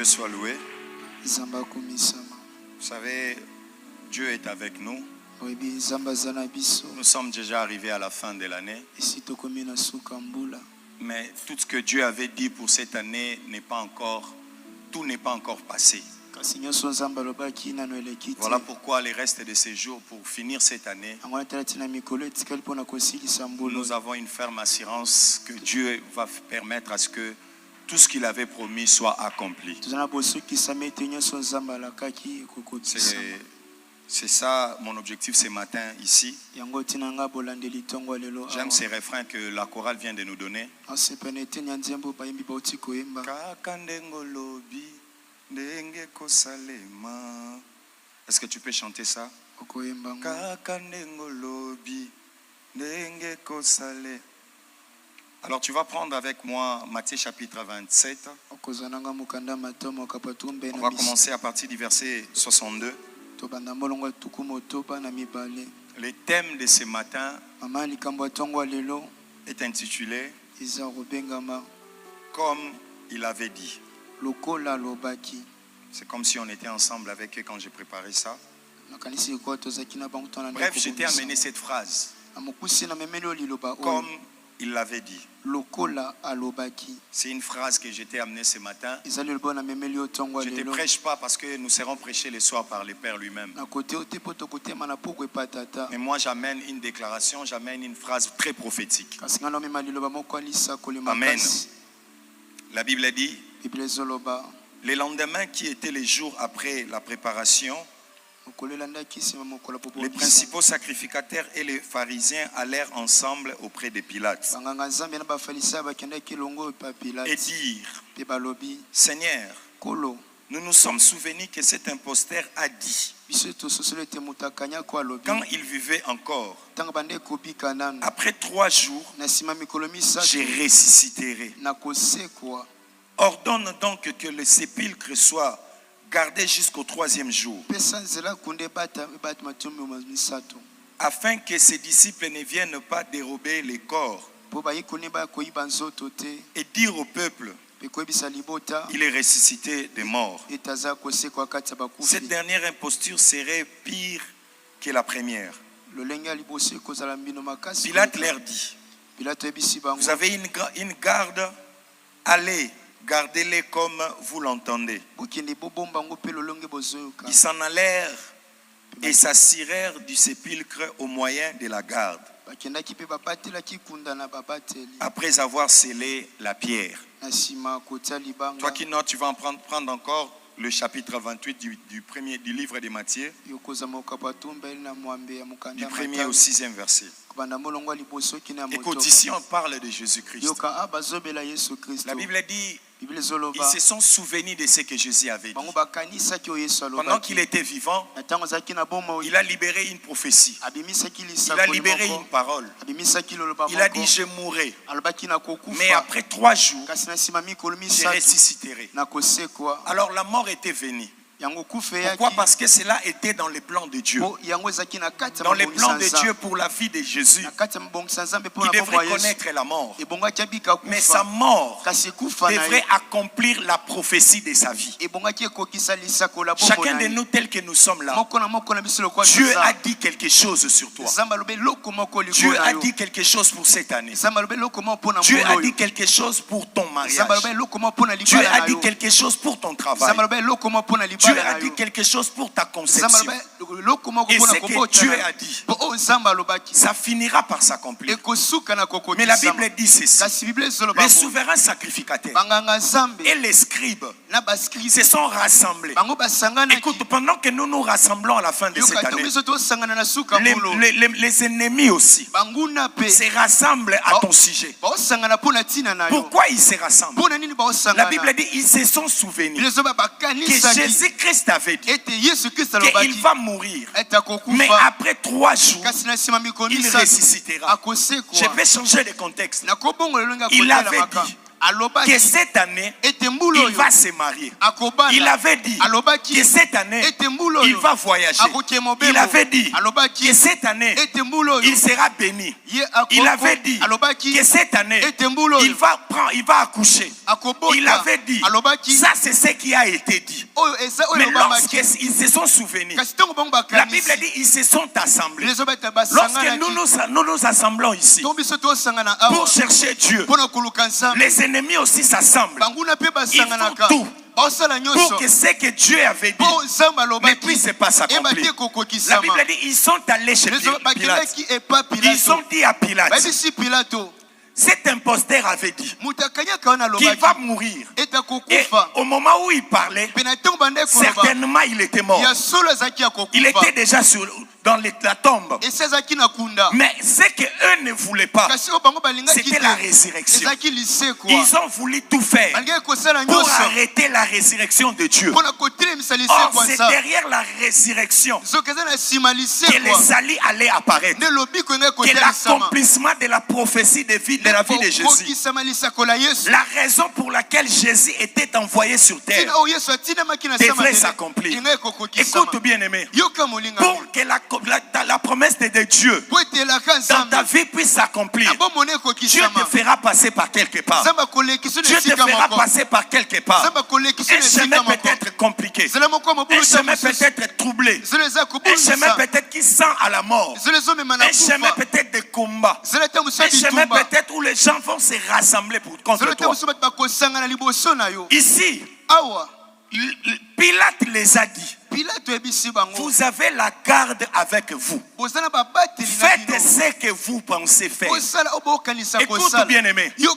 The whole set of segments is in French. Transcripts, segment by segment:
Dieu soit loué. Vous savez, Dieu est avec nous. Nous sommes déjà arrivés à la fin de l'année. Mais tout ce que Dieu avait dit pour cette année tout n'est pas encore passé. Voilà pourquoi les restes de ces jours, pour finir cette année, nous avons une ferme assurance que Dieu va permettre à ce que tout ce qu'il avait promis soit accompli. C'est ça mon objectif ce matin ici. J'aime ces refrains que la chorale vient de nous donner. Est-ce que tu peux chanter ça? Alors tu vas prendre avec moi Matthieu chapitre 27. On va commencer à partir du verset 62. Le thème de ce matin est intitulé Comme il avait dit. C'est comme si on était ensemble avec eux quand j'ai préparé ça. Bref, je t'ai amené cette phrase. Comme il l'avait dit. C'est une phrase que je t'ai amenée ce matin. Je ne te prêche pas parce que nous serons prêchés le soir par le Père lui-même. Mais moi j'amène une déclaration, j'amène une phrase très prophétique. Amen. La Bible dit, le lendemain qui était les jours après la préparation, les principaux sacrificateurs et les pharisiens allèrent ensemble auprès de Pilate et dirent, Seigneur, nous nous sommes souvenus que cet imposteur a dit, quand il vivait encore, après 3 jours, je ressusciterai. Ordonne donc que le sépulcre soit gardé jusqu'au 3e jour, afin que ses disciples ne viennent pas dérober les corps et dire au peuple, il est ressuscité des morts. Cette dernière imposture serait pire que la première. Pilate leur dit, vous avez une garde, allez, gardez-les comme vous l'entendez. Ils s'en allèrent et s'assirèrent du sépulcre au moyen de la garde, après avoir scellé la pierre. Toi qui notes, tu vas en prendre encore le chapitre 28 du livre de Matthieu, du 1er au 6e verset. Écoute, ici on parle de Jésus-Christ. La Bible dit, ils se sont souvenus de ce que Jésus avait dit. Pendant qu'il était vivant, il a libéré une prophétie. Il a libéré une parole. Il a dit, je mourrai. Mais après 3 jours, je ressusciterai. Alors la mort était venue. Pourquoi? Parce que cela était dans les plans de Dieu. Dans les plans de Dieu pour la vie de Jésus, il devrait connaître la mort. Mais sa mort devrait accomplir la prophétie de sa vie. Chacun de nous tel que nous sommes là, Dieu a dit quelque chose sur toi. Dieu a dit quelque chose pour cette année. Dieu a dit quelque chose pour ton mariage. Dieu a dit quelque chose pour ton travail. Dieu a dit quelque chose pour ta conception. Et ce que Dieu a dit, ça finira par s'accomplir. Mais la Bible dit ceci. Les souverains sacrificateurs et les scribes se sont rassemblés. Écoute, pendant que nous nous rassemblons à la fin de cette année, les ennemis aussi se rassemblent à ton sujet. Pourquoi ils se rassemblent? La Bible dit ils se sont souvenus que Jésus-Christ avait dit qu'il va mourir, mais après 3 jours il ressuscitera. Je vais changer de contexte. Il avait dit que cette année, il va se marier. Il avait dit que cette année, il va voyager. Il avait dit que cette année, il sera béni. Il avait dit que cette année, il va accoucher. Il avait dit, ça c'est ce qui a été dit. Mais lorsqu'ils se sont souvenus, la Bible dit ils se sont assemblés. Lorsque nous nous assemblons ici pour chercher Dieu, les ennemis aussi s'assemblent. Ils font tout pour que ce que Dieu avait dit ne puisse pas s'accomplir. La Bible dit ils sont allés chez Pilate. Ils ont dit à Pilate, cet imposteur avait dit qu'il va mourir. Et au moment où il parlait, certainement il était mort. Il était déjà dans la tombe. Mais ce qu'eux ne voulaient pas, c'était la résurrection. Ils ont voulu tout faire pour arrêter la résurrection de Dieu. Or, c'est derrière la résurrection que les salis allaient apparaître. Que l'accomplissement de la prophétie de la vie de Jésus. La raison pour laquelle Jésus était envoyé sur terre devrait s'accomplir. Écoute bien aimé, pour que la promesse de Dieu dans ta vie puisse s'accomplir, Dieu te fera passer par quelque part. Dieu te fera passer par quelque part. Un chemin peut-être compliqué, un chemin peut-être troublé, un chemin peut-être qui sent à la mort, un chemin peut-être de combat, un chemin peut-être où les gens vont se rassembler contre toi. Ici, Pilate les a dit, vous avez la garde avec vous. Faites ce que vous pensez faire. Écoute bien aimé, Dieu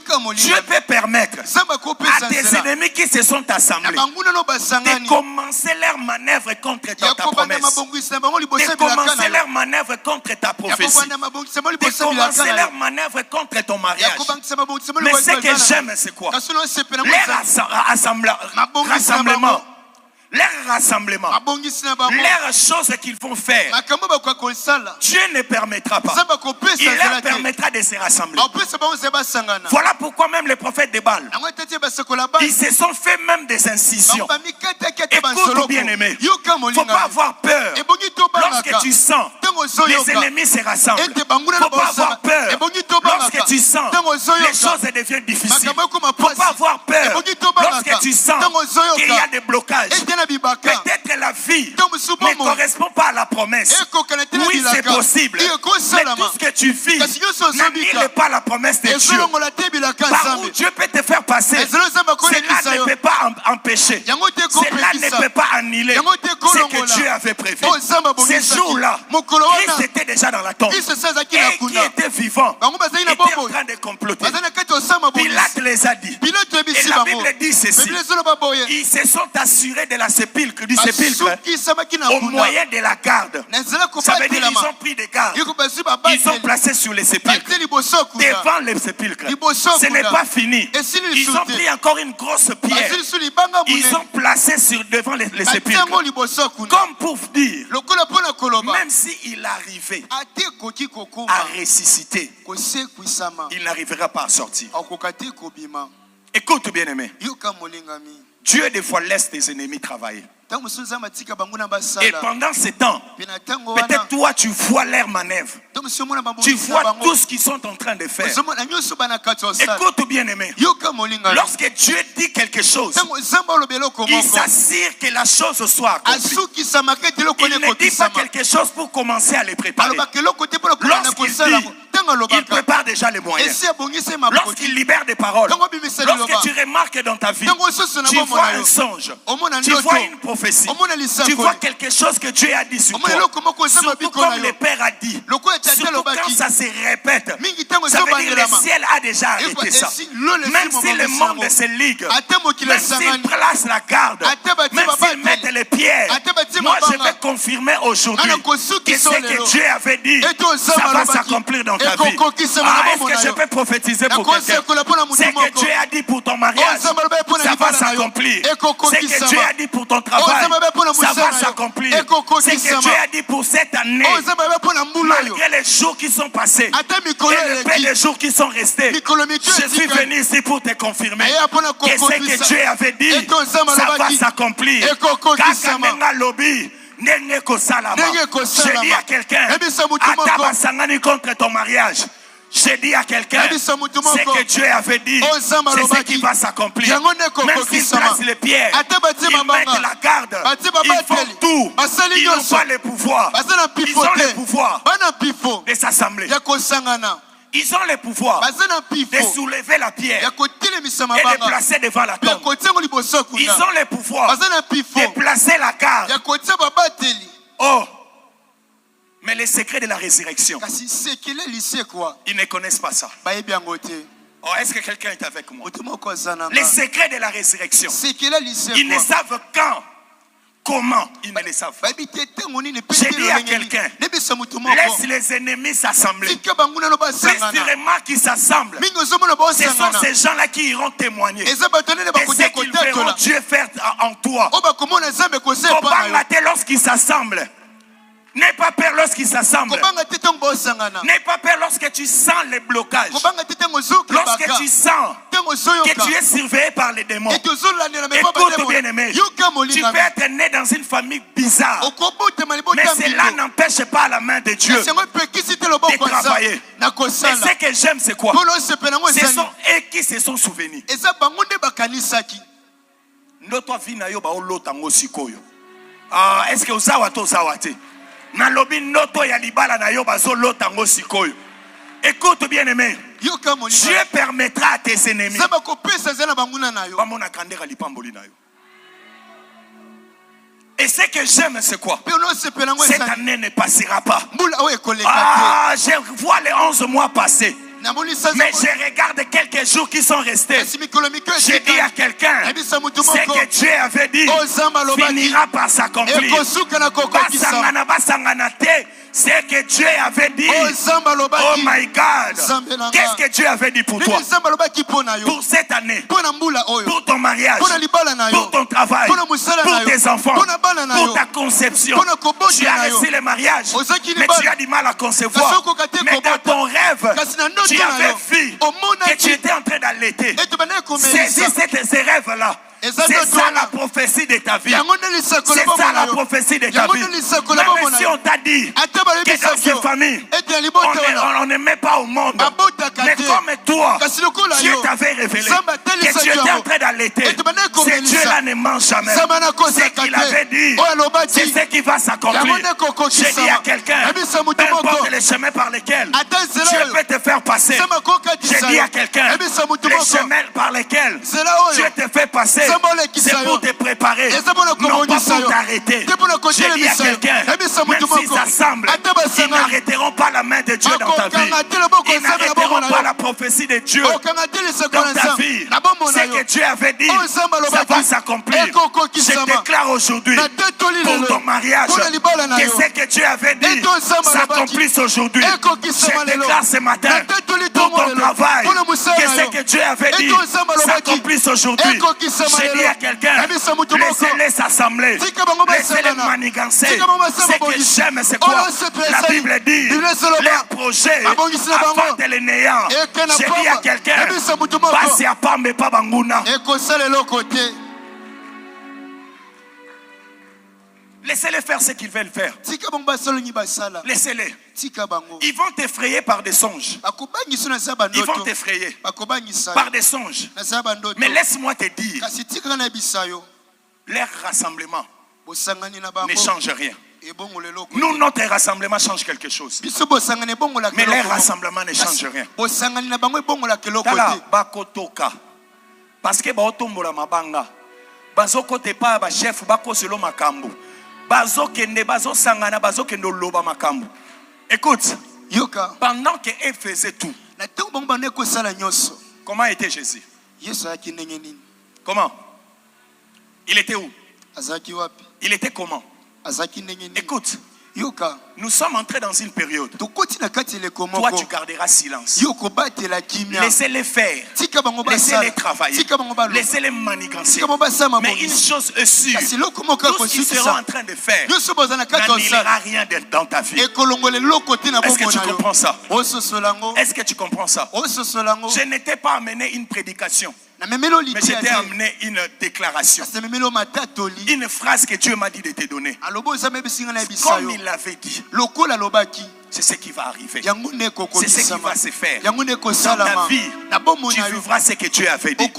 peut permettre à tes ennemis qui se sont assemblés de commencer leur manœuvre contre ta promesse, de commencer leur manœuvre contre ta prophétie, de commencer leur manœuvre contre ton mariage. Mais ce que j'aime c'est quoi? Leur rassemblement, leur chose qu'ils vont faire, Dieu ne permettra pas. Il leur permettra de se rassembler. Voilà pourquoi même les prophètes de Baal, ils se sont fait même des incisions. Écoute bien aimé, il ne faut pas avoir peur. Lorsque tu sens les ennemis se rassemblent, il ne faut pas avoir peur. Lorsque tu sens les choses deviennent difficiles, il ne faut pas avoir peur. Lorsque tu sens qu'il y a des blocages, peut-être la vie ne correspond pas à la promesse. Oui, c'est possible. Mais tout ce que tu vis n'annule pas la promesse de Dieu. Par où Dieu peut te faire passer, cela ne peut pas empêcher. Cela ne peut pas annuler ce que Dieu avait prévu. Ces jours-là, Christ était déjà dans la tombe. Et qui était vivant était en train de comploter. Pilate les a dit. Et la Bible dit ceci. Ils se sont assurés de la sépulcre, du sépulcre au moyen de la garde. Ça veut dire qu'ils ont pris des gardes. Ils sont placés sur les sépulcres, devant les sépulcres. Ce n'est pas fini. Ils ont pris encore une grosse pierre. Ils ont placé devant les sépulcres. Comme pour dire, même s'il arrivait à ressusciter, il n'arrivera pas à sortir. Écoute bien aimé, Dieu des fois laisse tes ennemis travailler. Et pendant ce temps, peut-être toi tu vois leur manœuvre. Tu vois tout ce qu'ils sont en train de faire. Écoute bien aimé, lorsque Dieu dit quelque chose, il s'assure que la chose soit accomplie. Il ne dit pas quelque chose pour commencer à les préparer. Lorsqu'il dit, il prépare déjà les moyens. Lorsqu'il libère des paroles, lorsque tu remarques dans ta vie, tu vois un songe, tu vois une prophétie, tu vois quelque chose que Dieu a dit sur toi, surtout comme le Père a dit, surtout quand ça se répète, ça veut dire le ciel a déjà arrêté ça. Même si le monde se ligue, même s'il place la garde, même s'il met les pierres, moi je vais confirmer aujourd'hui que ce que Dieu avait dit, ça va s'accomplir dans ta vie. Est-ce que je peux prophétiser pour quelqu'un? Ce que Dieu a dit pour ton mariage, ça va s'accomplir. Ce que Dieu a dit pour ton travail, travail, ça va s'accomplir. C'est que Dieu a dit pour cette année, malgré les jours qui sont passés et le peu de jours qui sont restés, je suis venu ici pour te confirmer que ce que Dieu avait dit, ça va s'accomplir. Je dis à quelqu'un, Atabasangani contre ton mariage. Je dis à quelqu'un, ce que Dieu avait dit, c'est ce qui va s'accomplir. Même s'ils placent les pierres, ils mettent la garde, ils font tout. Ils n'ont pas le pouvoir. Ils ont le pouvoir de s'assembler. Ils ont le pouvoir de soulever la pierre et de placer devant la tombe. Ils ont le pouvoir de placer la garde. Oh! Mais les secrets de la résurrection, ils ne connaissent pas ça. Oh, est-ce que quelqu'un est avec moi? Les secrets de la résurrection, ils ne savent quand, comment, ils ne le savent pas. J'ai dit à quelqu'un, laisse les ennemis s'assembler. Plus vraiment qu'ils s'assemblent, ce sont ces gens-là qui iront témoigner. Et ce qu'ils verront Dieu faire en toi. Lorsqu'ils s'assemblent, n'aie pas peur lorsqu'ils s'assemblent. N'aie pas peur lorsque tu sens les blocages. Lorsque tu sens que tu es surveillé par les démons. Écoute bien aimé, tu peux être né dans une famille bizarre, mais cela n'empêche pas la main de Dieu de travailler. Et ce que j'aime c'est quoi? Ce sont eux qui se sont souvenus. Est-ce que vous avez Nalobi noto ya libala na yo bazolo tango sikoyo. Écoute bien aimé, Dieu permettra à tes ennemis bamona kandera lipamboli na yo. Et ce que j'aime c'est quoi? Cette année ne passera pas. Je vois les 11 mois passer, mais je regarde quelques jours qui sont restés. Je dis à quelqu'un, ce que Dieu avait dit finira par s'accomplir. C'est que Dieu avait dit. Oh my God. Qu'est-ce que Dieu avait dit pour toi? Pour cette année, pour ton mariage, pour ton travail, pour tes enfants, pour ta conception. Tu as réussi le mariage, mais tu as du mal à concevoir. Mais dans ton rêve, tu avais vu que tu étais en train d'allaiter. Saisis ces rêves-là. C'est ça la prophétie de ta vie. C'est ça la prophétie de ta vie. Même si on t'a dit que dans cette famille, on ne met pas au monde. Mais comme toi, Dieu t'avait révélé que tu étais en train d'allaiter. Ce Dieu-là ne mange jamais. Ce qu'il avait dit, c'est ce qui va s'accomplir. Je dis à quelqu'un, peu importe les chemins par lesquels Dieu peut te faire passer. Je dis à quelqu'un, les chemins par lesquels Dieu te fait passer, c'est pour te préparer, non pas pour t'arrêter. Je dis à quelqu'un, même s'ils s'assemblent, ils n'arrêteront pas la main de Dieu dans ta vie. Ils n'arrêteront pas la prophétie de Dieu dans ta vie. Ce que Dieu avait dit, ça va s'accomplir. Je déclare aujourd'hui pour ton mariage que ce que Dieu avait dit s'accomplisse aujourd'hui. Je déclare ce matin pour ton travail que ce que Dieu avait dit s'accomplisse aujourd'hui. Je dis à quelqu'un, laissez-les s'assembler, laissez-les manigancer. Ce que j'aime, c'est quoi? La Bible dit, leur projet avant de les néant. Je dis à quelqu'un, passe à pas mais pas banguna. Laissez-les faire ce qu'ils veulent faire. Laissez-les. Ils vont t'effrayer par des songes. Ils vont t'effrayer par des songes. Mais laisse-moi te dire, leur rassemblement ne change rien. Nous, notre rassemblement change quelque chose. Mais leur rassemblement ne change rien. Parce que baotombola mabanga bazokote pa ba chef bako selo makambo bazokende bazosangana bazokende loba makambo. Écoute, pendant que eux faisaient tout, comment était Jésus? Comment? Il était où? Il était comment? Écoute, Nous sommes entrés dans une période. Toi, tu garderas silence. Laissez-les faire. Laissez-les travailler. Laissez-les manigancer. Mais une chose est sûre. Tout ce qu'ils seront en train de faire n'annulera rien dans ta vie. Est-ce que tu comprends ça? Est-ce que tu comprends ça? Je n'étais pas amené une prédication. Mais j'étais amené une déclaration. Une phrase que Dieu m'a dit de te donner. Comme il l'avait dit. C'est ce qui va arriver. C'est ce qui va se faire. Dans ta vie, tu vivras ce que Dieu avait dit.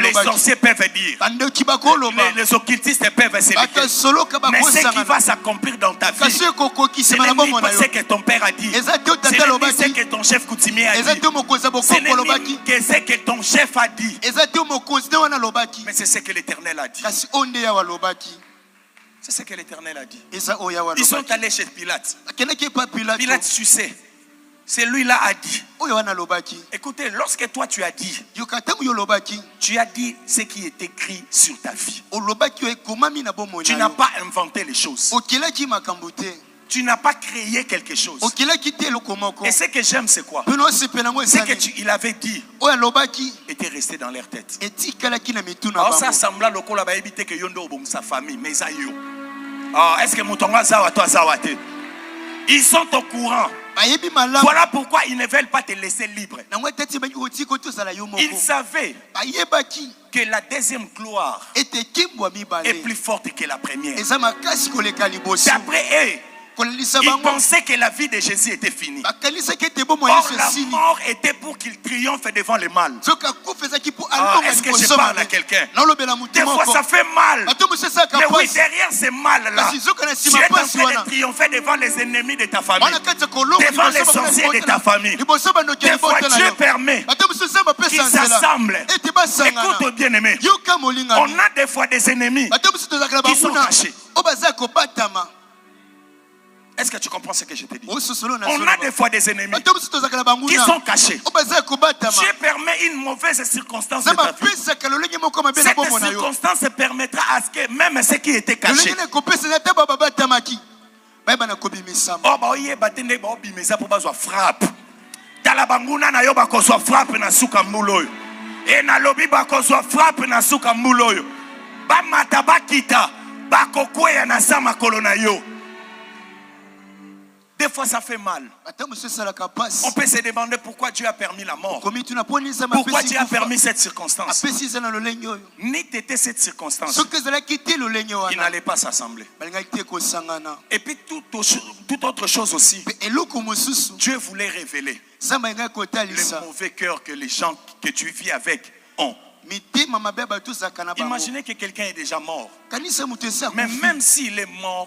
Les sorciers peuvent dire. Les occultistes peuvent se dire. Mais ce qui va s'accomplir dans ta vie, ce n'est pas ce que ton père a dit. Ce n'est pas ce que ton chef coutumier a dit. Ce n'est pas ce que ton chef a dit. Mais c'est ce que l'Éternel a dit. C'est ce que l'Éternel a dit. Ils sont allés chez Pilate. Pilate, tu sais, celui-là a dit. Écoutez, lorsque toi tu as dit, tu as dit ce qui est écrit sur ta vie. Tu n'as pas inventé les choses. Tu n'as pas créé quelque chose. Et ce que j'aime, c'est quoi? C'est qu'il avait dit était resté dans leur tête. Alors ça sembla lokola ba ebite que yondo obom sa famille, mais ça yo. Est-ce que Moutonga zawa toi zawate? Ils sont au courant. Voilà pourquoi ils ne veulent pas te laisser libre. Ils savaient que la deuxième gloire est plus forte que la première. D'après eux, ils pensaient que la vie de Jésus était finie. Or, la mort était pour qu'il triomphe devant le mal. Est-ce que je parle à quelqu'un? Des fois, ça fait mal. Mais oui, derrière ce mal-là, tu es en train de triompher devant les ennemis de ta famille, devant les sorciers de ta famille. Des fois, Dieu permet qu'ils s'assemblent. Écoute, bien-aimé, on a des fois des ennemis qui sont cachés. Est-ce que tu comprends ce que je te dis? On a des fois des ennemis qui sont cachés. Dieu permet une mauvaise circonstance de ta vie. Cette circonstance permettra à ce que même ce qui était caché. Frappe. Talabanguna na yo bakozwa frappe na suka mbuloyo. E na lobi bakozwa frappe na suka mbuloyo. Ba mata bakita bakokweya na sama kolona yo. Des fois ça fait mal. On peut se demander pourquoi Dieu a permis la mort. Pourquoi Dieu a permis cette circonstance. Ni t'était cette circonstance, ils n'allaient pas s'assembler. Et puis toute autre chose aussi, Dieu voulait révéler le mauvais cœur que les gens que tu vis avec ont. Imaginez que quelqu'un est déjà mort. Mais même s'il est mort,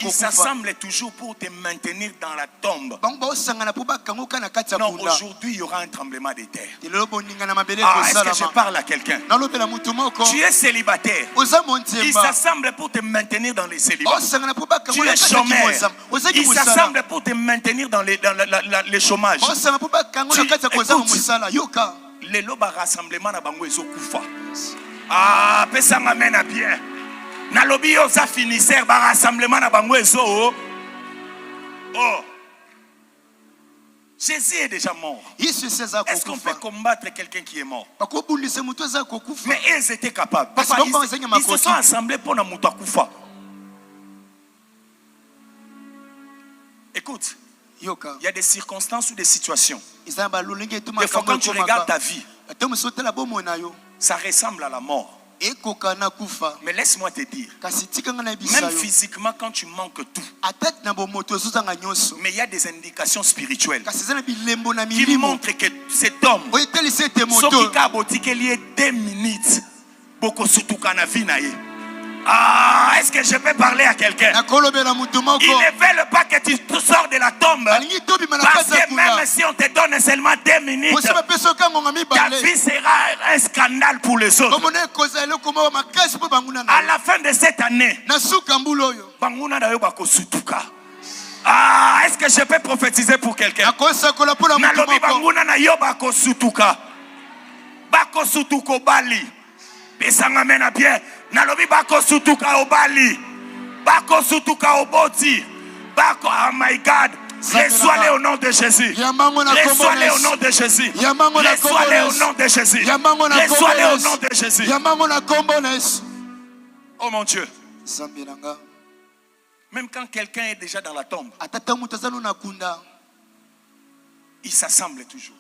il s'assemble toujours pour te maintenir dans la tombe. Non, aujourd'hui il y aura un tremblement de terre. Est-ce que je parle à quelqu'un? Tu es célibataire. Il s'assemble pour te maintenir dans les célibats. Tu es chômeur. Il s'assemble pour te maintenir dans les chômages. Les loba rassemblement na bango ezokufa. Pesanga amen bien. Na lobi yo za finisseur ba rassemblement na bango ezo. Jésus est déjà mort. Est-ce qu'on peut combattre quelqu'un qui est mort? Mais ils étaient capables. Ils se sont assemblés pour na mutu akufa. Écoute. Il y a des circonstances ou des situations. Des fois quand tu regardes ta vie, ça ressemble à la mort. Mais laisse-moi te dire, même physiquement quand tu manques tout, mais il y a des indications spirituelles qui montrent que cet homme, ce qui a botti qu'il y ait 2 minutes, beaucoup surtout qu'en a vu. Est-ce que je peux parler à quelqu'un? Ils ne veulent pas que tu sors de la tombe. Parce que même si on te donne seulement 2 minutes, ta vie sera un scandale pour les autres. À la fin de cette année, est-ce que je peux prophétiser pour quelqu'un? Pesanga mena bien. Nalobi bako sutuka obali. Bako sutuka oboti. Oh my God. Reçois-les au nom de Jésus. Reçois-les au nom de Jésus. Reçois-les au nom de Jésus. Reçois-les au nom de Jésus. Oh mon Dieu. Même quand quelqu'un est déjà dans la tombe, il s'assemble toujours.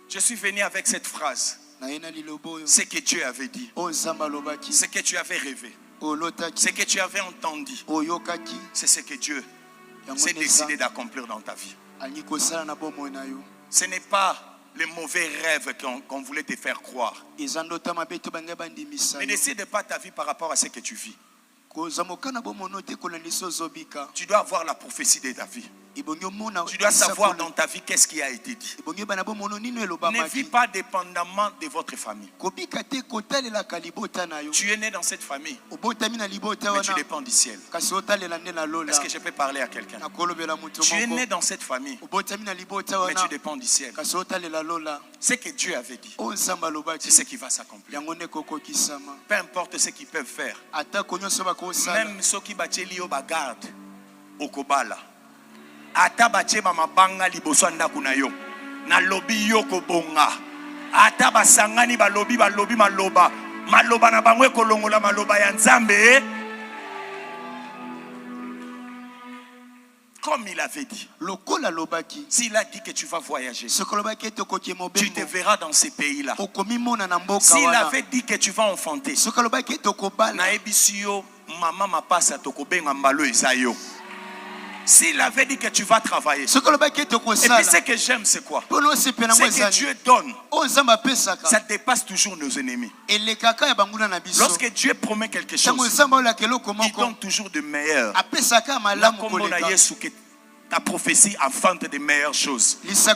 Je suis venu avec cette phrase. Ce que Dieu avait dit. Ce que tu avais rêvé. Ce que tu avais entendu. C'est ce que Dieu s'est décidé d'accomplir dans ta vie. Ce n'est pas les mauvais rêves qu'on voulait te faire croire. Ne décide pas ta vie par rapport à ce que tu vis. Tu dois avoir la prophétie de ta vie. Tu dois savoir dans ta vie qu'est-ce qui a été dit. Ne vis pas dépendamment de votre famille. Tu es né dans cette famille, mais tu dépends du ciel. Est-ce que je peux parler à quelqu'un? Tu es né dans cette famille, mais tu dépends du ciel. Ce que Dieu avait dit, c'est ce qui va s'accomplir. Peu importe ce qu'ils peuvent faire. Même ceux qui battent au bagarde, au kobala. Ata bache mabanga liboso ndaku na yo na lobi yo kobonga ata basangani balobi maloba na bangwe kolongola maloba ya Nzambe comme il avait dit. S'il a dit que tu vas voyager, tu te verras dans ces pays-là. S'il avait dit que tu vas enfanter, na ebisio mama mapasa tokobenga mbalo esayo. S'il avait dit que tu vas travailler, et puis ce que j'aime c'est quoi? C'est que Dieu donne, ça dépasse toujours nos ennemis. Lorsque Dieu promet quelque chose, il donne toujours de meilleur. Ta prophétie enfante de meilleures choses. Est-ce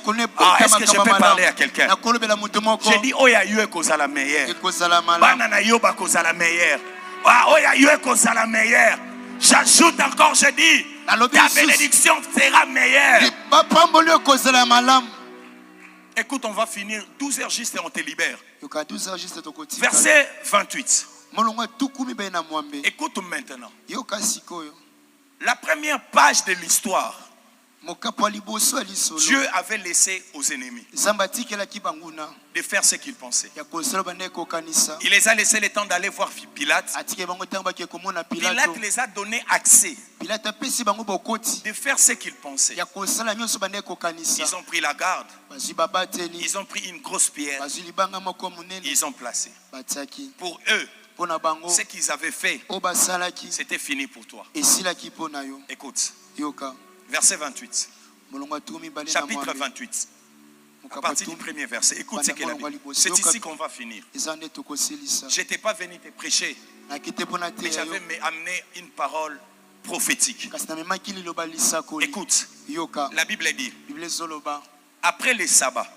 que je peux parler à quelqu'un? J'ai dit Oya yue koza la meilleure. Banana yoba koza la meilleure. Oya yue koza la meilleure. J'ajoute encore, je dis, ta bénédiction sera meilleure. Écoute, on va finir 12 heures juste et on te libère. Verset 28. Écoute maintenant. La première page de l'histoire, Dieu avait laissé aux ennemis de faire ce qu'ils pensaient. Il les a laissé le temps d'aller voir Pilate. Pilate les a donné accès de faire ce qu'ils pensaient. Ils ont pris la garde. Ils ont pris une grosse pierre. Ils ont placé. Pour eux, ce qu'ils avaient fait, c'était fini pour toi. Écoute. Verset 28. Chapitre 28. À partir du premier verset. Écoute ce qu'elle a dit. C'est ici qu'on va finir. Je n'étais pas venu te prêcher, mais j'avais amené une parole prophétique. Écoute, la Bible dit, après les sabbats,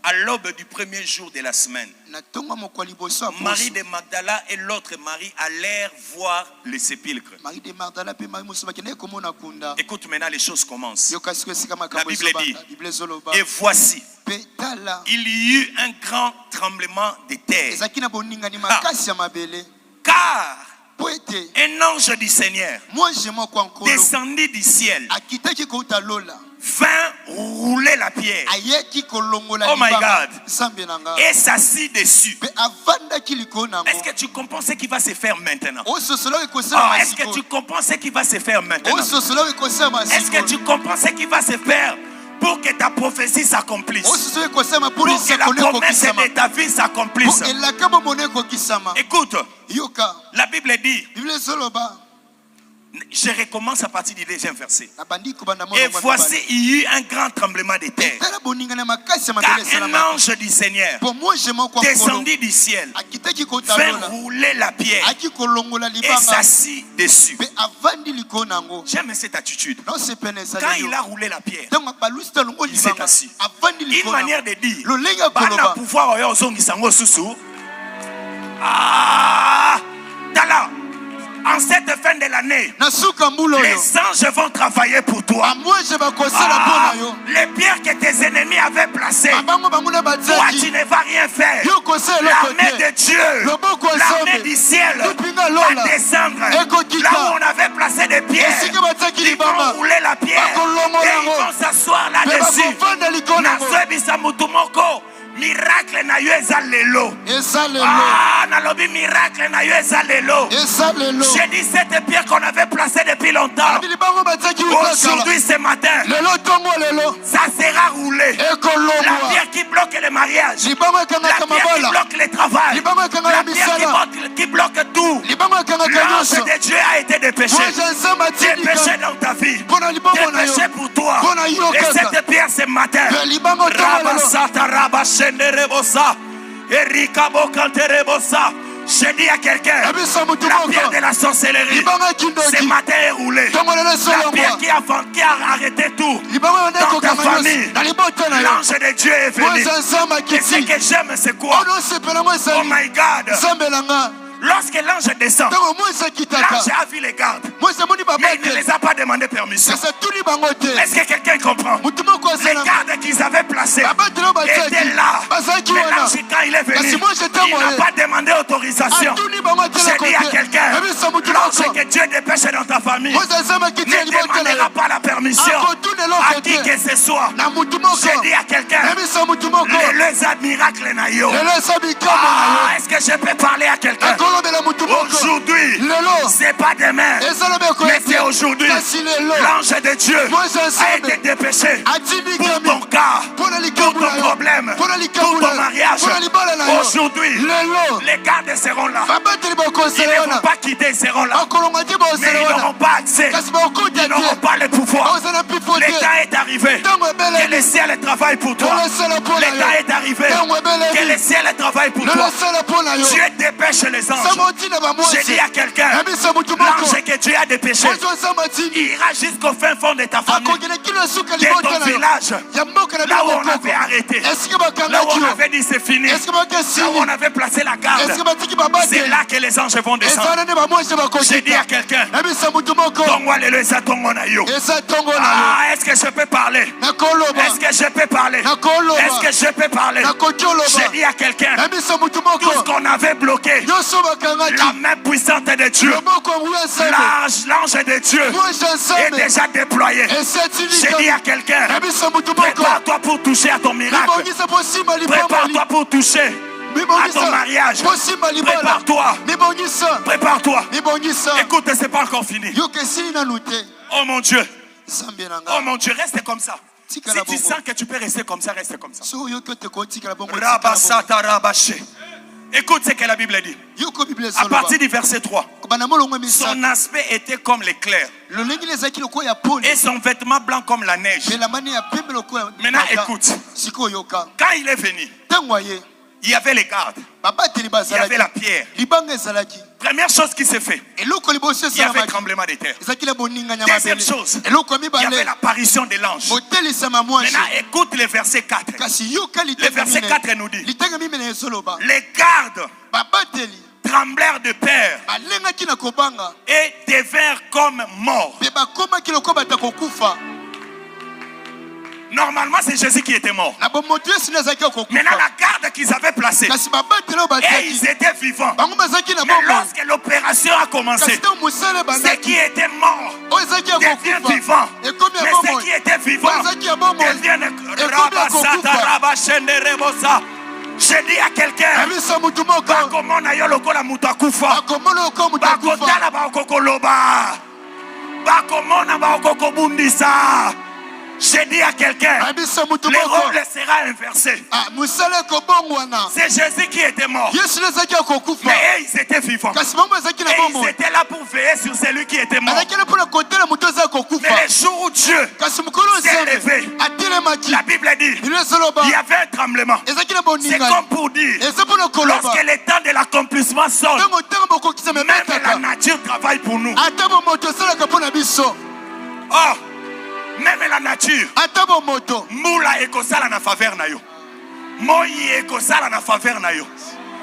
à l'aube du premier jour de la semaine, Marie de Magdala et l'autre Marie allèrent voir le sépulcre. Écoute, maintenant les choses commencent. La Bible dit, et voici, il y eut un grand tremblement de terre. Car un ange du Seigneur descendit du ciel, vint rouler la pierre. Oh my God. Et s'assit dessus. Est-ce que tu comprends ce qui va se faire maintenant? Est-ce que tu comprends ce qui va se faire maintenant? Est-ce que tu comprends ce qui va se faire pour que ta prophétie s'accomplisse? Pour que la promesse de ta vie s'accomplisse. Écoute, la Bible dit, je recommence à partir du deuxième verset. Et voici, il y eut un grand tremblement de terre. Car un ange du Seigneur descendit du ciel, vint rouler la pierre et s'assit dessus. J'aime cette attitude. Quand il a roulé la pierre, il s'est assis. Une manière de dire, Bana pouvoir en cette fin de l'année, les anges vont travailler pour toi. Les pierres que tes ennemis avaient placées, toi tu ne vas rien faire. L'armée de Dieu, l'armée du ciel va descendre là où on avait pierre. Ils vont rouler la pierre. Et ils vont s'asseoir là-dessus. Miracle na yo eza lelo. Ah, na lobi miracle na yo eza lelo. J'ai dit cette pierre qu'on avait placée depuis longtemps. Aujourd'hui, ce matin, ça sera roulé. La pierre qui bloque le mariage, la pierre qui bloque le travail, la pierre qui bloque tout. L'ange de Dieu a été dépêché. Dépêché dans ta vie. Dépêché pour toi. Et cette pierre ce matin, j'ai dit à quelqu'un, la pierre de la sorcellerie, ce matin est roulée. La pierre qui a arrêté tout dans ta famille. L'ange de Dieu est venu. Et ce que j'aime, c'est quoi? Oh my God. Lorsque l'ange descend, l'ange a vu les gardes, mais il ne les a pas demandé permission. Est-ce que quelqu'un comprend? Les gardes qu'ils avaient placés étaient là. Mais l'ange, quand il est venu, il n'a pas demandé autorisation. J'ai dit à quelqu'un, l'ange que Dieu dépêche dans ta famille ne demandera pas la permission à qui que ce soit. J'ai dit à quelqu'un, les miracles na yo. Est-ce que je peux parler à quelqu'un? Aujourd'hui, c'est pas demain, mais c'est aujourd'hui. L'ange de Dieu a été dépêché pour ton cas, pour ton problème, pour ton mariage. Aujourd'hui, les gardes seront là. Ils ne vont pas quitter, ils seront là. Mais ils n'auront pas accès. Ils n'auront pas le pouvoir. Le temps est arrivé que le ciel travaille pour toi. Le temps est arrivé que le ciel travaille pour toi. Dieu dépêche les anges. J'ai dit à quelqu'un, l'ange que Dieu a dépêché, il ira jusqu'au fin fond de ta famille, de ton village, là où on avait arrêté, là où on avait dit c'est fini, là où on avait placé la garde. C'est là que les anges vont descendre. J'ai dit à quelqu'un, est-ce que je peux parler? Est-ce que je peux parler? Est-ce que je peux parler? J'ai dit à quelqu'un, tout ce qu'on avait bloqué, la main puissante de Dieu, l'ange de Dieu est déjà déployé. J'ai dit à quelqu'un, prépare-toi pour toucher à ton miracle. Prépare-toi pour toucher à ton mariage. Prépare-toi. Prépare-toi. Écoute, c'est pas encore fini. Oh mon Dieu. Oh mon Dieu, reste comme ça. Si tu sens que tu peux rester comme ça, reste comme ça. Écoute ce que la Bible dit. À partir du verset 3. Son aspect était comme l'éclair. Et son vêtement blanc comme la neige. Maintenant écoute. Quand il est venu, il y avait les gardes. Il y avait la pierre. Première chose qui s'est fait, il y avait tremblement de terre. Deuxième chose, il y avait l'apparition de l'ange. Maintenant écoute le verset 4. Le verset 4 nous dit, les gardes tremblèrent de peur et devinrent comme morts. Normalement, c'est Jésus qui était mort. Maintenant, la garde qu'ils avaient placée, et ils étaient vivants. Mais lorsque l'opération a commencé, ceux qui étaient morts deviennent vivants. Mais ceux qui étaient vivants deviennent Rabasata. J'ai dit à quelqu'un, j'ai dit à quelqu'un, le rôle sera inversé. C'est Jésus qui était mort. Mais eux, ils étaient vivants. Et ils étaient là pour veiller sur celui qui était mort. Mais le jour où Dieu s'est levé, la Bible dit, il y avait un tremblement. C'est comme pour dire, lorsque le temps de l'accomplissement sonne, même la nature travaille pour nous. Oh! Même la nature, Moula ekosala na faveur na yo, Moyi ekosala na faveur na yo,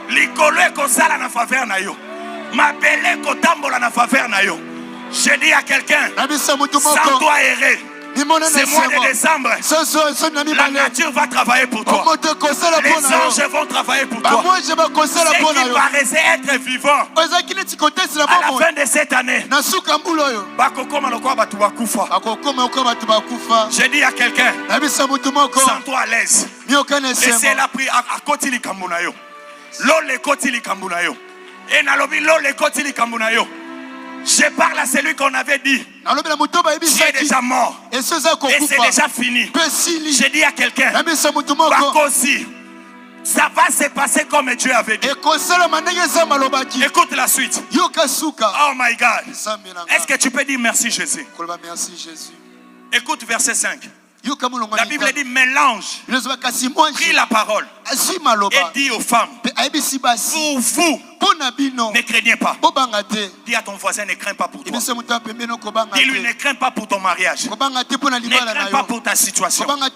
Likolo ekosala na faveur na yo, Mabele kotambola na faveur na yo. J'ai dit à quelqu'un, sans toi errer, Ce mois de décembre, la nature va travailler pour toi. Les anges vont travailler pour toi. Ce qui paraissait être vivant à la fin de cette année, j'ai dit à quelqu'un, sens-toi à l'aise. Laissez-la prier à côté de Kambunayo. L'ole côté de Kambunayo. Et nalobi l'ole côté de Kambunayo. Je parle à celui qu'on avait dit qui est déjà mort et c'est déjà fini. J'ai dit à quelqu'un, ça va se passer comme Dieu avait dit. Écoute la suite. Oh my God. Est-ce que tu peux dire merci Jésus? Écoute verset 5. La Bible dit, mais l'ange prit la parole et dit aux femmes, pour vous, ne craignez pas. Dis à ton voisin, ne crains pas pour toi. Dis-lui, ne crains pas pour ton mariage. Ne crains pas pour ta situation. Ne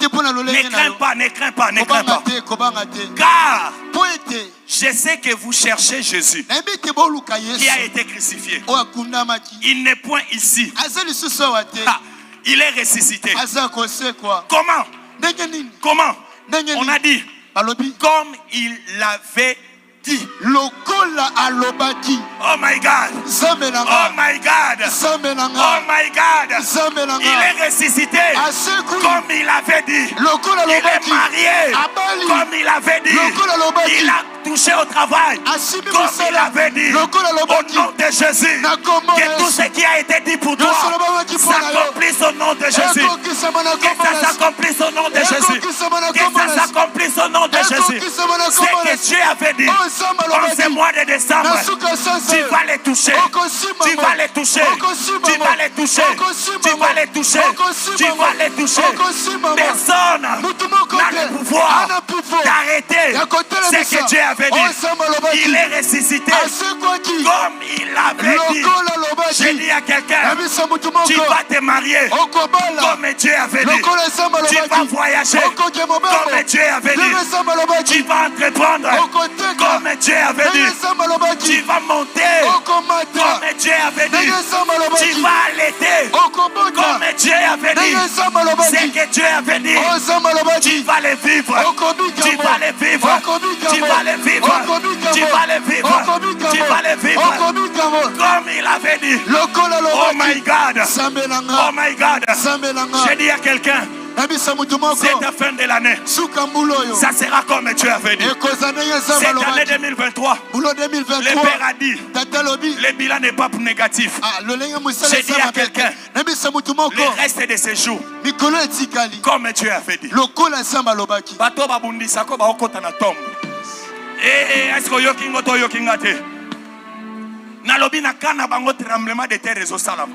crains pas, ne crains pas, ne crains pas. Car je sais que vous cherchez Jésus qui a été crucifié. Il n'est point ici. Il est ressuscité. Comment? Comment? On a dit comme il l'avait dit. Oh my God. Oh my God. Oh my God. Il est ressuscité comme il avait dit. Il est marié comme il avait dit. Il a touché au travail comme il avait dit. Au nom de Jésus, que tout ce qui a été dit pour toi s'accomplisse au nom de Jésus. Que ça s'accomplisse au nom de Jésus. Que ça s'accomplisse au nom de Jésus. Ce que Dieu avait dit en ce mois de décembre, tu vas les toucher. Tu vas les toucher. Tu vas les toucher. Tu vas les toucher. Tu vas les toucher. Personne n'a le pouvoir d'arrêter ce que Dieu avait dit. Il est ressuscité comme il l'avait dit. J'ai dit à quelqu'un, tu vas te marier comme Dieu avait dit. Tu vas voyager comme Dieu avait dit. Tu vas entreprendre comme Dieu avait dit. Tu vas monter comme Dieu avait dit. Tu vas allaiter comme Dieu avait dit. C'est que Dieu avait dit. Tu vas les vivre. Tu vas les vivre. Tu vas les vivre. Tu vas les vivre. Tu vas les vivre comme il avait dit. Oh my God. Oh my God. J'ai dit à quelqu'un, cette fin de l'année, ça sera comme Dieu avait dit. Cette année 2023, le Père a dit, le bilan n'est pas négatif. J'ai dit à quelqu'un, le reste de ces jours, comme Dieu avait dit. Bato babundisa ko baokota na tombe. Est-ce que yokingo to yokingate? Nalobi na kana bango tremblement de terre ezo salama.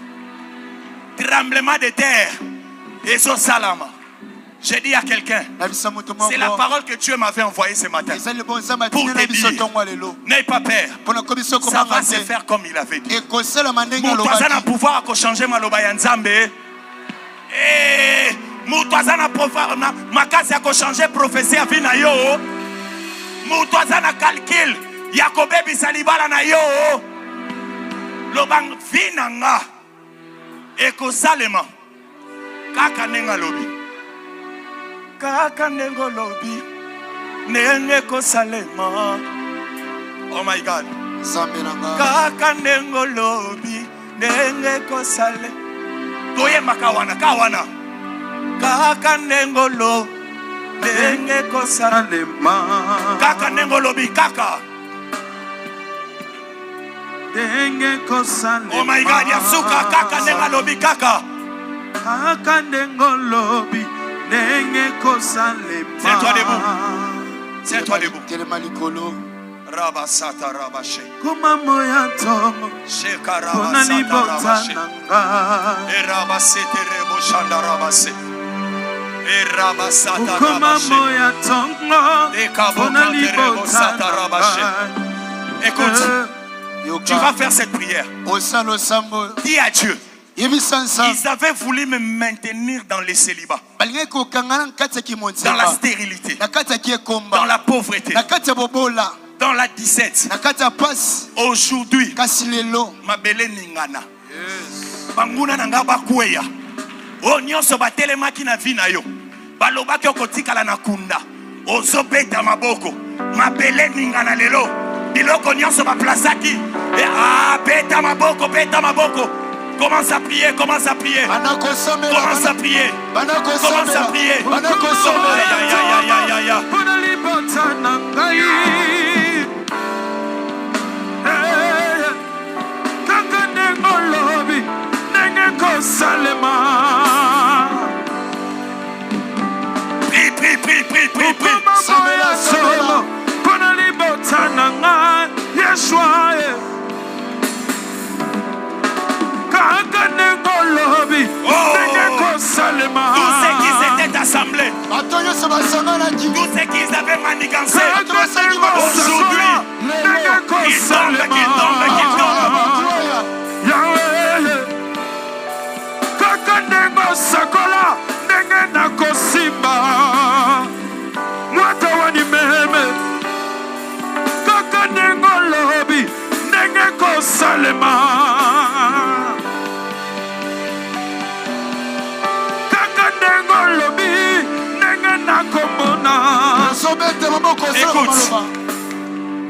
Tremblement de terre ezo salama. J'ai dit à quelqu'un, c'est la parole que Dieu m'avait envoyée ce matin pour te dire, n'aie pas peur, ça va se faire comme il avait dit. Moutouazan a pouvoir à changer ma loba yanzambe. Moutouazan a pouvoir ma case à changer prophétie à vinayo. Moutouazan a calcul Yakobe bisalibala na yo. Lobang vinanga eko salema kaka nenga lobi. Kaka nengo lobi nenge ko salema. Oh my God. Kaka nengo lobi nenge ko sale. Toye makawana kawana. Kaka nengo lo nenge ko salema. Kaka nengo lobi kaka. Nenge ko salema. Oh my God, yasuka kaka nenga lobi kaka. Kaka nengo lobi. Tiens-toi debout. Tiens-toi debout. Rabasata rabashe. Shekarabasata rabashe. Erabasete reboshanda rabase. Erabasata rabashe. Ekabokante rebosata rabashe. Écoute, tu vas faire cette prière. Dis à Dieu. Ils avaient voulu me maintenir dans le célibat, dans la stérilité, dans la pauvreté, dans la disette. Aujourd'hui, ma belle ningana, banguna nanga bakweya. o nyonso batelemaki na vi na yo balobaki okotikala na kunda ozobeta maboko mabele ningana lelo biloko nyonso baplasaki beta maboko commence à prier commence à prier commence à prier commence à prier Tous ceux qui s'étaient assemblés, tous ceux qui avaient manigancé, aujourd'hui, qu'ils tombent. Sakola ndenge na kosimba mwata wani meme kaka ndengo lobi ndenge kosalema kaka ndengo lobi ndenge na komona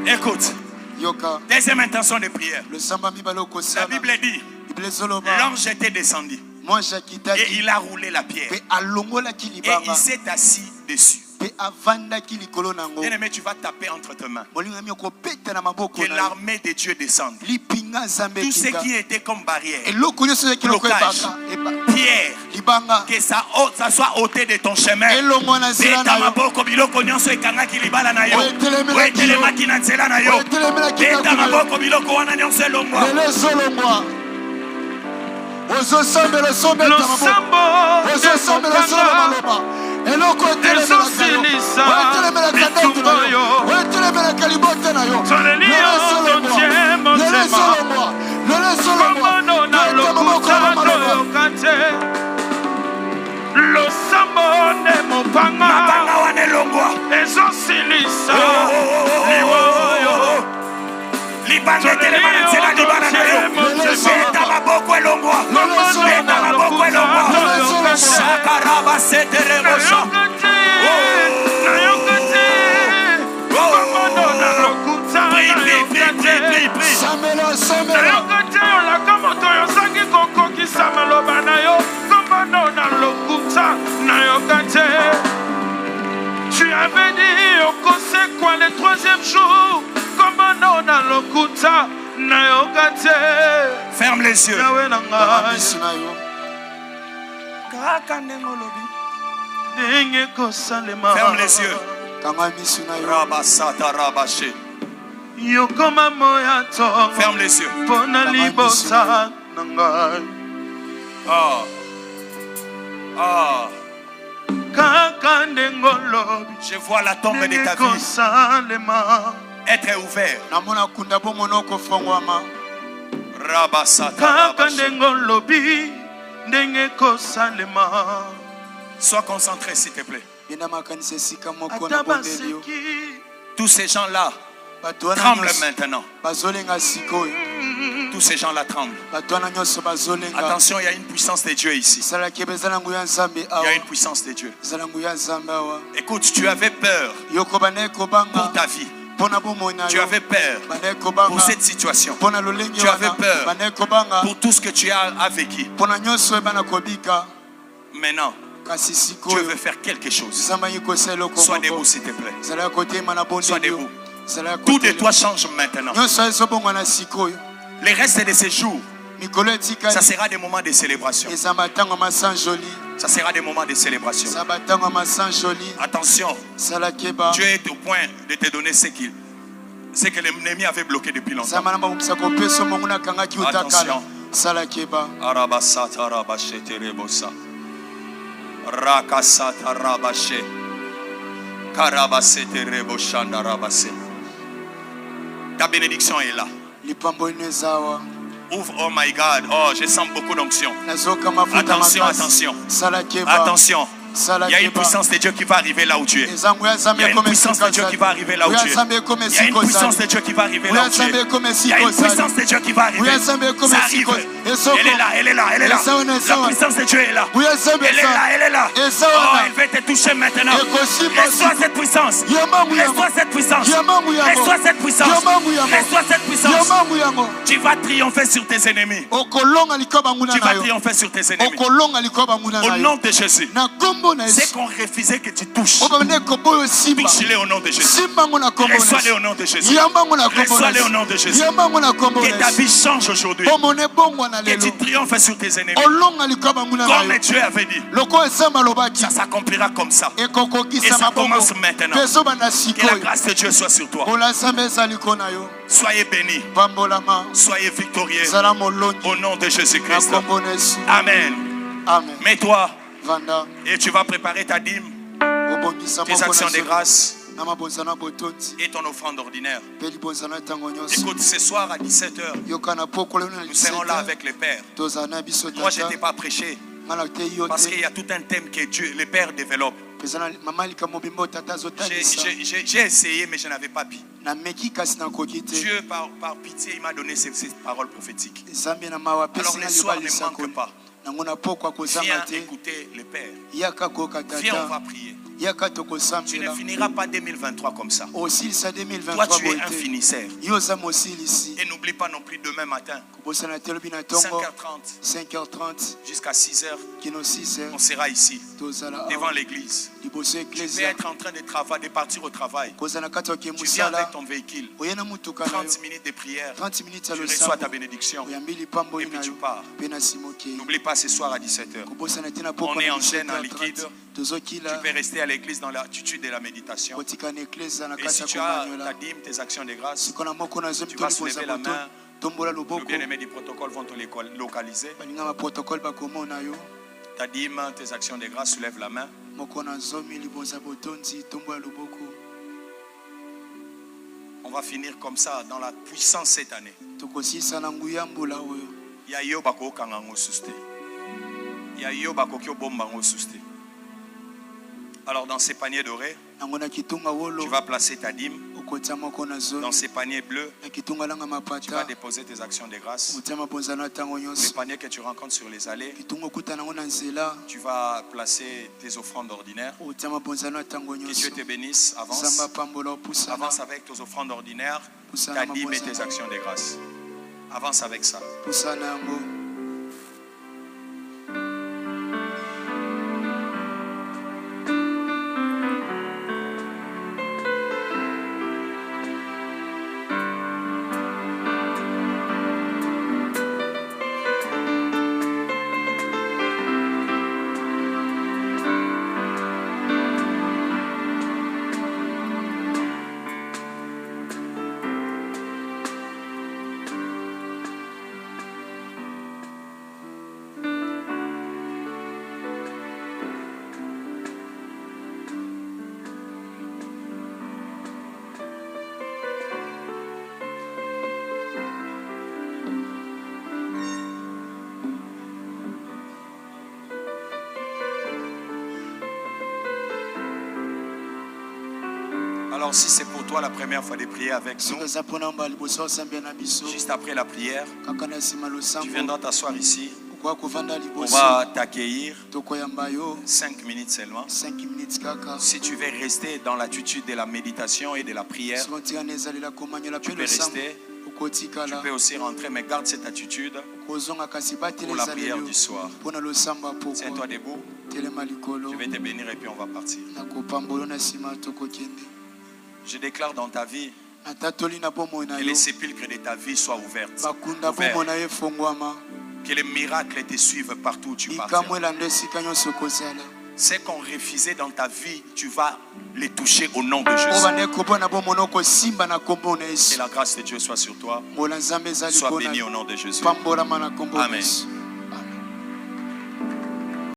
écoute deuxième intention de prière. La Bible dit l'ange était descendu et il a roulé la pierre et il s'est assis dessus. Bien-aimé, tu vas taper entre tes mains. Que l'armée de Dieu descende. Tout ce qui était comme barrière, blocage, pierre, que ça soit ôté de ton chemin. eloko ezosilisa bitumbayo komono na lokuta toyoka te losambo nde mopanga ezosilisa liwoyo libanga etelema na nzela libana na yo beta maboko elongwa beta maboko elongwa shakaraba seterebosha nayoka te komono na lokuta nayoka te olaka moto yozangi kokokisa maloba na yo komono na lokuta nayoka te. Tu avais dit au conseil quoi le troisième jour. Ferme les yeux. Ferme les yeux. Ferme les yeux. Je vois la tombe de ta vie être ouvert. Sois concentré s'il te plaît. Tous ces gens-là tremblent maintenant. Tous ces gens-là tremblent. Attention, il y a une puissance de Dieu ici. Il y a une puissance de Dieu. Écoute, tu avais peur pour ta vie. Tu avais peur pour cette situation. Tu avais peur pour tout ce que tu as vécu. Maintenant, Dieu veut faire quelque chose. Sois debout s'il te plaît. Sois debout. Tout de toi change maintenant. Les restes de ces jours, ça sera des moments de célébration. Ça sera des moments de célébration. Attention, Dieu est au point de te donner ce que l'ennemi avait bloqué depuis longtemps. Attention. Ta bénédiction est là. Ouvre, oh my God, oh je sens beaucoup d'onction. Attention, attention. Attention. Il y a une puissance de Dieu qui va arriver là où tu es. Il y a une puissance de Dieu qui va arriver là où tu es. Il y a une puissance de Dieu qui va arriver là où tu es. Il y a une puissance de Dieu qui va arriver. Ça arrive. Elle est là, elle est là, elle est là. La puissance de Dieu est là. Elle est là, elle est là. Oh, elle va te toucher maintenant. Laisse-toi cette puissance. Laisse-toi cette puissance. Laisse-toi cette puissance. Laisse-toi cette puissance. Tu vas triompher sur tes ennemis. Tu vas triompher sur tes ennemis. Au nom de Jésus. C'est qu'on refusait que tu touches. Touche-les au nom de Jésus. Reçois-les au nom de Jésus. Reçois-les au nom de Jésus. Que ta vie change aujourd'hui. Que tu triomphes sur tes ennemis. Comme Dieu avait dit. Ça s'accomplira comme ça. Et ça commence maintenant. Que la grâce de Dieu soit sur toi. Soyez bénis. Soyez victorieux. Au nom de Jésus-Christ. Amen. Mets-toi. Et tu vas préparer ta dîme, tes actions de grâce et ton offrande ordinaire. Écoute, ce soir à 17h, nous serons là avec le Père. Moi, je n'étais pas prêché parce qu'il y a tout un thème que Dieu, le Père développe. J'ai essayé, mais je n'avais pas pu. Dieu, par pitié, il m'a donné ces paroles prophétiques. Alors les soirs ne manquent pas. Viens écouter le Père. Viens, on va prier. Tu ne finiras pas 2023 comme ça. Toi, tu es un finisseur. Et n'oublie pas non plus demain matin, 5h30 jusqu'à 6h, on sera ici, devant l'église. Tu vas être en train de travailler, de partir au travail. Tu viens avec ton véhicule. 30 minutes de prière. Tu reçois ta bénédiction. Et puis tu pars. N'oublie pas ce soir à 17h. On est en chaîne en liquide. Tu peux rester à l'église dans l'attitude de la méditation. Et si tu as ta dîme, tes actions de grâce, tu vas soulever la main. Les bien-aimés du protocole vont te localiser. Ta dîme, tes actions de grâce, soulève la main. On va finir comme ça dans la puissance cette année. Alors dans ces paniers dorés, tu vas placer ta dîme. Dans ces paniers bleus, tu vas déposer tes actions de grâce. Les paniers que tu rencontres sur les allées, tu vas placer tes offrandes ordinaires. Que Dieu te bénisse. Avance. Avance avec tes offrandes ordinaires, ta dîme et tes actions de grâce. Avance avec ça. Alors si c'est pour toi la première fois de prier avec nous, juste après la prière, tu viendras t'asseoir ici. On va t'accueillir 5 minutes seulement. Si tu veux rester dans l'attitude de la méditation et de la prière, tu peux rester. Tu peux aussi rentrer, mais garde cette attitude pour la prière du soir. Tiens-toi debout. Je vais te bénir et puis on va partir. Je déclare dans ta vie que les sépulcres de ta vie soient ouverts. Que les miracles te suivent partout où tu partiras. Ce qu'on refusait dans ta vie, tu vas les toucher au nom de Jésus. Que la grâce de Dieu soit sur toi. Sois béni au nom de Jésus. Amen.